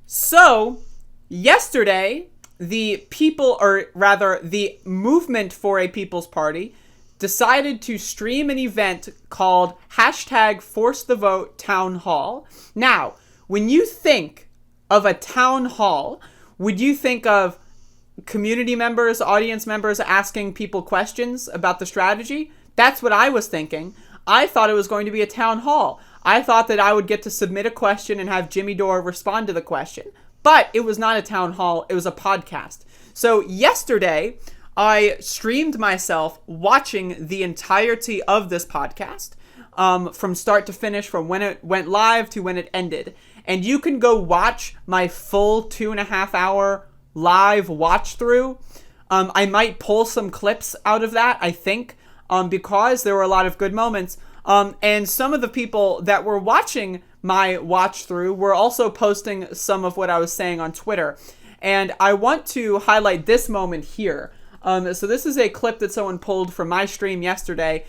So, yesterday, the people, or rather, the Movement for a People's Party, decided to stream an event called hashtag Force the Vote Town Hall. Now, when you think of a town hall, would you think of community members, audience members asking people questions about the strategy? That's what I was thinking. I thought it was going to be a town hall. I thought that I would get to submit a question and have Jimmy Dore respond to the question. But it was not a town hall, it was a podcast. So yesterday, I streamed myself watching the entirety of this podcast, from start to finish, from when it went live to when it ended. And you can go watch my full 2.5 hour live watch through. I might pull some clips out of that, I think, because there were a lot of good moments. And some of the people that were watching my watch through were also posting some of what I was saying on Twitter. And I want to highlight this moment here. So this is a clip that someone pulled from my stream yesterday,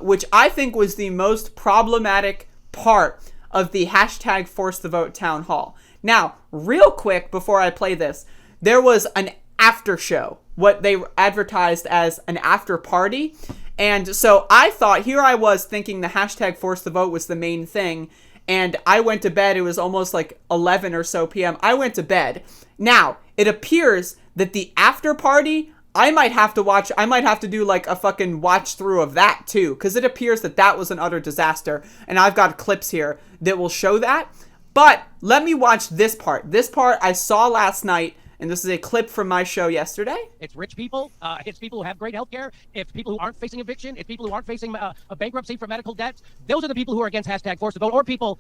which I think was the most problematic part of the hashtag Force the Vote Town Hall. Now, real quick before I play this, there was an after show, what they advertised as an after party. And so I thought, here I was thinking the hashtag Force the Vote was the main thing. And I went to bed. It was almost like 11 or so p.m. I went to bed. Now, it appears that the after party, I might have to do like a fucking watch through of that too. Because it appears that that was an utter disaster. And I've got clips here that will show that. But let me watch this part. This part I saw last night. And this is a clip from my show yesterday. It's rich people. It's people who have great health care. It's people who aren't facing eviction. It's people who aren't facing a bankruptcy for medical debts. Those are the people who are against hashtag Force the Vote, or people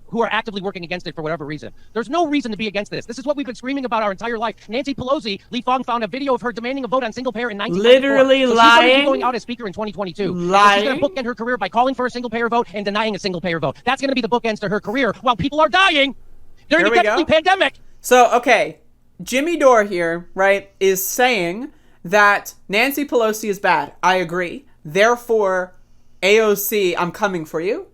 who are actively working against it for whatever reason. There's no reason to be against this. This is what we've been screaming about our entire life. Nancy Pelosi, Lee Fong found a video of her demanding a vote on single payer in 1994. Literally so lying. She's going to be going out as speaker in 2022. Lying. She's going to bookend her career by calling for a single payer vote and denying a single payer vote. That's going to be the bookends to her career while people are dying during the deadly pandemic. So, okay. Jimmy Dore here, right, is saying that Nancy Pelosi is bad. I agree. Therefore, AOC, I'm coming for you.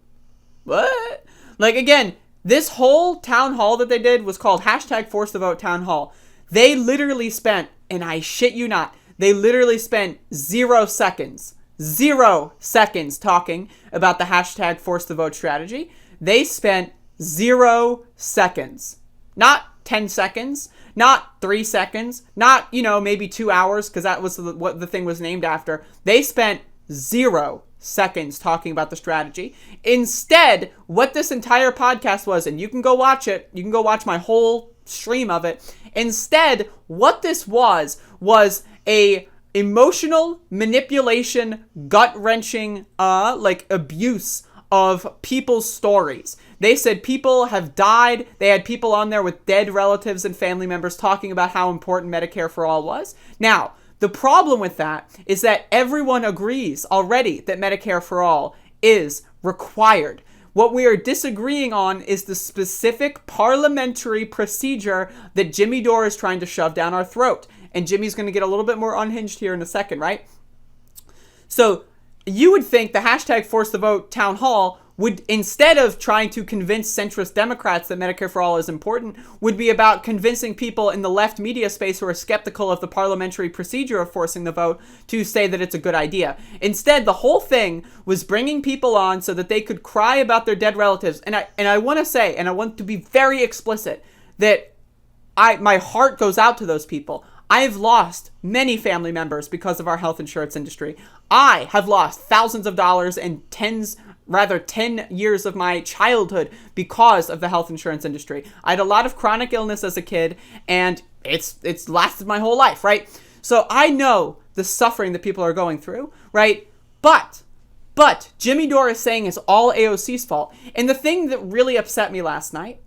What? Like, again, this whole town hall that they did was called hashtag Force the Vote Town Hall. They literally spent, and I shit you not, they literally spent 0 seconds talking about the hashtag Force the Vote strategy. They spent 0 seconds. Not 10 seconds, not 3 seconds, not, maybe 2 hours, because that was what the thing was named after. They spent 0 seconds talking about the strategy. Instead, what this entire podcast was, and you can go watch it, you can go watch my whole stream of it. Instead, what this was a emotional manipulation, gut-wrenching, abuse of people's stories. They said people have died. They had people on there with dead relatives and family members talking about how important Medicare for All was. Now, the problem with that is that everyone agrees already that Medicare for All is required. What we are disagreeing on is the specific parliamentary procedure that Jimmy Dore is trying to shove down our throat. And Jimmy's going to get a little bit more unhinged here in a second, right? So, you would think the hashtag Force the Vote Town Hall would, instead of trying to convince centrist Democrats that Medicare for All is important, would be about convincing people in the left media space who are skeptical of the parliamentary procedure of forcing the vote to say that it's a good idea. Instead, the whole thing was bringing people on so that they could cry about their dead relatives. And I want to say, and I want to be very explicit, that my heart goes out to those people. I have lost many family members because of our health insurance industry. I have lost thousands of dollars and 10 years of my childhood because of the health insurance industry. I had a lot of chronic illness as a kid, and it's lasted my whole life, right? So I know the suffering that people are going through, right? But Jimmy Dore is saying it's all AOC's fault. And the thing that really upset me last night,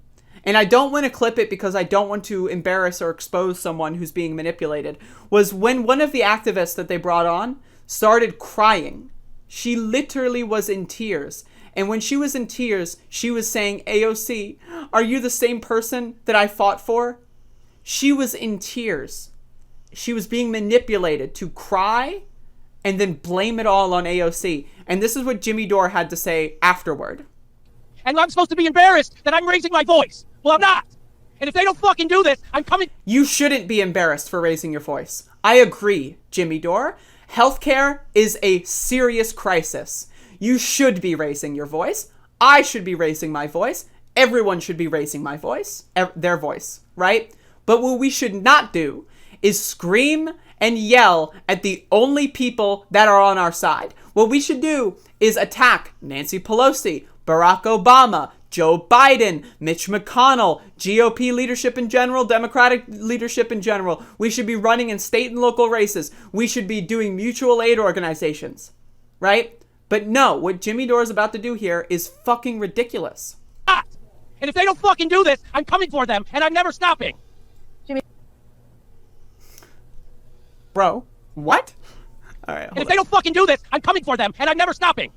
and I don't want to clip it because I don't want to embarrass or expose someone who's being manipulated, was when one of the activists that they brought on started crying. She literally was in tears. And when she was in tears, she was saying, AOC, are you the same person that I fought for? She was in tears. She was being manipulated to cry and then blame it all on AOC. And this is what Jimmy Dore had to say afterward. And I'm supposed to be embarrassed that I'm raising my voice. Well, I'm not. And if they don't fucking do this, I'm coming. You shouldn't be embarrassed for raising your voice. I agree, Jimmy Dore. Healthcare is a serious crisis. You should be raising your voice. I should be raising my voice. Everyone should be raising my voice, their voice, right? But what we should not do is scream and yell at the only people that are on our side. What we should do is attack Nancy Pelosi, Barack Obama, Joe Biden, Mitch McConnell, GOP leadership in general, Democratic leadership in general. We should be running in state and local races. We should be doing mutual aid organizations, right? But no, what Jimmy Dore is about to do here is fucking ridiculous. And if they don't fucking do this, I'm coming for them, and I'm never stopping. Bro, what? All right, and if they don't fucking do this, I'm coming for them, and I'm never stopping.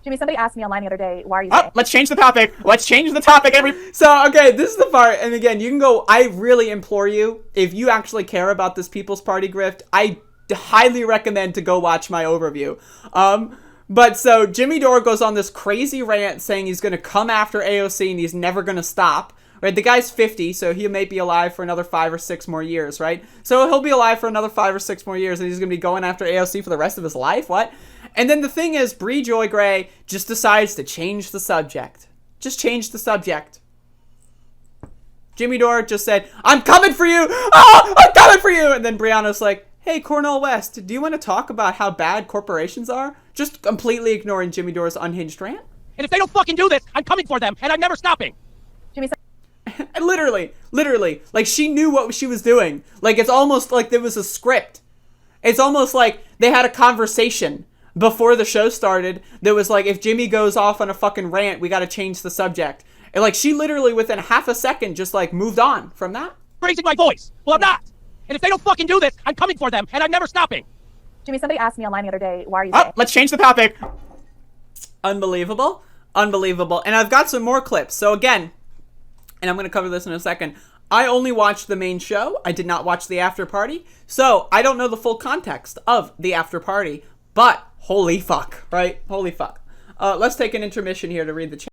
Jimmy, somebody asked me online the other day, why are you Oh, let's change the topic. Let's change the topic. So, okay, this is the part. And again, you can go, I really implore you, if you actually care about this People's Party grift, I highly recommend to go watch my overview. But so Jimmy Dore goes on this crazy rant saying he's going to come after AOC and he's never going to stop. Right? The guy's 50, so he may be alive for another 5 or 6 more years, right? So he'll be alive for another 5 or 6 more years and he's going to be going after AOC for the rest of his life? What? And then the thing is, Bree Joy Gray just decides to change the subject. Just change the subject. Jimmy Dore just said, I'm coming for you! Oh, I'm coming for you! And then Brianna's like, hey, Cornel West, do you want to talk about how bad corporations are? Just completely ignoring Jimmy Dore's unhinged rant. And if they don't fucking do this, I'm coming for them, and I'm never stopping. Jimmy, literally, like she knew what she was doing. Like it's almost like there was a script. It's almost like they had a conversation before the show started that was like, if Jimmy goes off on a fucking rant, we got to change the subject. And like she literally within half a second just like moved on from that. Raising my voice. Well, I'm not. And if they don't fucking do this, I'm coming for them, and I'm never stopping. Jimmy, somebody asked me online the other day, why are you Oh, let's change the topic. Unbelievable. Unbelievable. And I've got some more clips. So again, and I'm going to cover this in a second, I only watched the main show. I did not watch the after party. So I don't know the full context of the after party, but holy fuck, right? Holy fuck. Let's take an intermission here to read the chat.